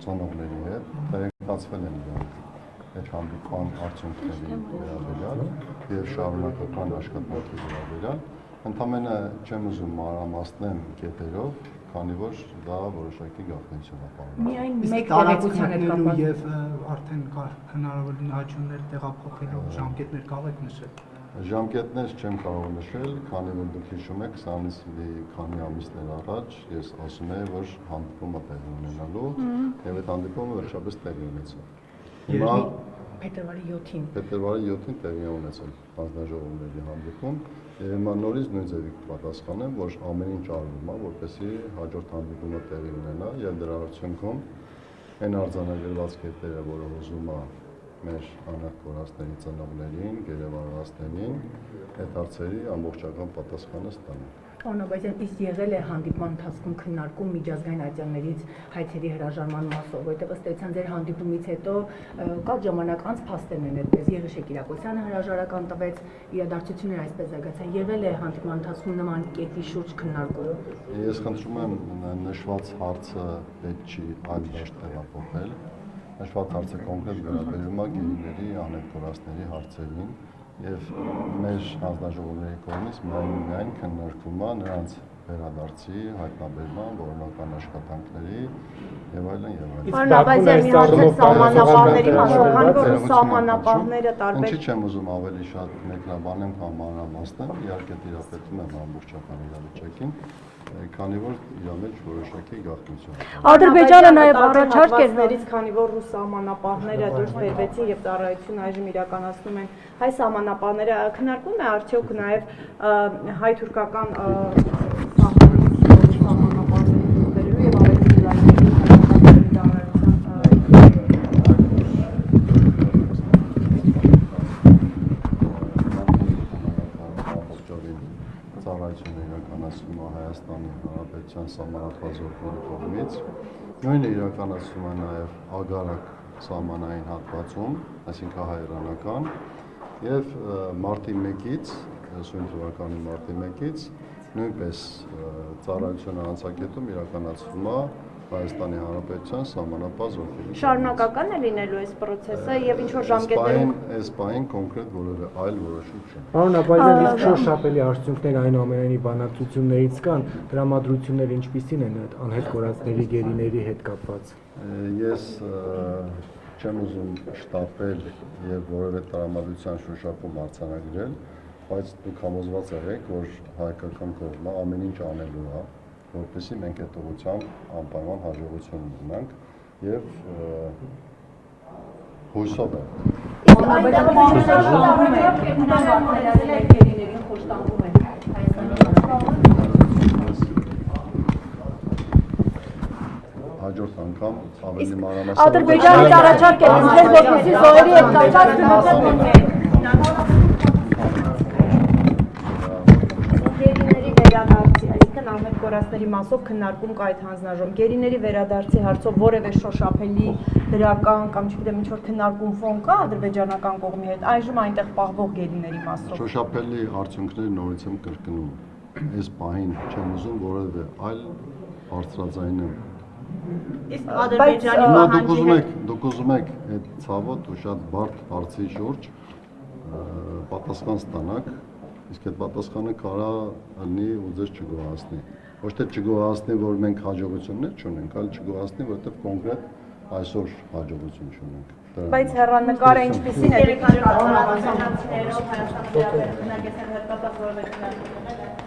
ծնողների հետ, տեղեկացվել են այդ հանդիպման արդյունքների վերաբերյալ եւ շարունակական աշխատանքի վերաբերյալ, ընդամենը չեմ ուզում մանրամասնեմ կետերով, քանի որ դա որոշակի գաղտնիություն է պարունակում։ Միայն մեկ տեղեկության հետ կապված եւ արդեն կա հնարավոր նահատություններ տեղափոխելու ժամկետներ կարող եք նշել։ Ժամկետներ չեմ կարող նշել, քանի որ դուք հիշում եք, սրանից քանի ամիսներ առաջ ես ասում եի, որ հանդիպումը տեղի ունենալու եւ այդ հանդիպումը վերջապես տեղի ունեցավ։ Հիմա փետրվարի 7-ին։ Փետրվարի 7-ին տեղի է ունեցել հանձնաժողովների հանդիպում եւ հիմա նորից նույն ձևի պատասխանեմ, որ ամեն ինչ արվում է, որպեսզի հաջորդ հանդիպումը տեղի ունենա եւ դրա արդյունքում այն արձանագրված կետերը, որը ուզում է մեր անհատ կորածների ծնողներին, գերեվարվածներին, այդ հարցերի ամբողջական պատասխանը ստանանք։ Պարոն Աբազյան, իսկ եղել է հանդիպման ընթացքում քննարկում միջազգային ատյաններից հայցերի հրաժարման մասով, որտեղ ըստ էության ձեր հանդիպումից հետո կարճ ժամանակ անց փաստերն են այդպես Եղիշե Կիրակոսյանը հրաժարական տվեց, իրադարձությունները այսպես զարգացան։ Եղել է հանդիպման ընթացքում նման կետի շուրջ քննարկում։ Ես խնդրում եմ նշված հարցը պետք չի այլ դաշտ տեղափոխել։ Նշված հարցը կոնկրետ վերաբերում է գերիների, անհետ կորածների հարցերին եւ մեր հանձնաժողովների կողմից միայն քննարկվում է նրանց վերադարձի, հայտնաբերման, որոնական աշխատանքների եւ այլն եւ այլն։ Պարոն Աբազյան, մի հարց սահմանապահների մասով, քանի որ սահմանապահները տարբեր։ Ինչի՞ չեմ ուզում ավելի շատ մեկնաբանեմ, քան մանրամասնեմ, իհարկե տիրապետում եմ ամբողջական իրավիճակին, քանի որ իր մեջ որոշակի գաղտնիություն է։ Ադրբեջանը նաև առաջարկ էր ներից, քանի որ ռուս սահմանապահները դուրս բերվեցին եւ ծառայություն այժմ իրականացնում են հայ սահմանապահները, քննարկվում է արդյոք նաև հայ-թուրքական ծառայությունը իրականացվում է Հայաստանի Հանրապետության սահմանափակողների կողմից, նույնը իրականացվում է նաև Ագարակ սահմանային հատվածում, այսինքն հայ-իրանական, եւ մարտի 1-ից, սույն թվականի մարտի 1-ից նույնպես ծառայությունը անցակետում իրականացվում է Հայաստանի Հանրապետության սահմանապահ զորքերի։ Շարունակական է լինելու այս process-ը եւ ինչ որ ժամկետներում այս պահին կոնկրետ որևէ այլ որոշում չէ։ Պարոն Աբազյան, իսկ շոշափելի արդյունքներ այնուամենայնիվ բանակցություններից կան, տրամադրությունները ինչպիսին են անհետ կորածների գերիների հետ կապված։ Ես չեմ ուզում շտապել եւ որևէ տրամադրության շոշափում արձանագրել, բայց դուք համոզված եղեք, որ հայկական կողմը ամեն ինչ անելու է, որպեսզի մենք այդ ուղղությամբ անպայման հաջողություն ունենանք եւ հույսով եմ։ Հաջորդ անգամ ավելի մանրամասն Ադրբեջանից առաջարկ է լսել, որպեսզի զոհերի հետ կապված գերիների վերադարձի, այսինքն անհետ կորածների մասով քննարկում կա այդ հանձնաժողովում։ Գերիների վերադարձի հարցով որևէ շոշափելի դրական կամ չգիտեմ ինչ որ քննարկում ֆոն կա ադրբեջանական կողմի հետ, այժմ այնտեղ պահվող գերիների մասով։ Շոշափելի արդյունքները նորից եմ կրկնում։ Այս պահին չեմ ուզում որևէ այլ բարձրաձայնեմ։ Իսկ Ադրբեջանի պահանջի հետ դուք ուզում եք այդ ցավոտ ու շատ բարդ հարցի շուրջ պատասխան ստանաք, իսկ այդ պատասխանը կարա լինի ու ձեզ չգոհացնի։ Ոչ թե չգոհացնի, որ մենք հաջողություններ չունենք, այլ չգոհացնի, որովհետև կոնկրետ այսօր հաջողություն չունենք։ Բայց հեռանկարը ինչպիսին է։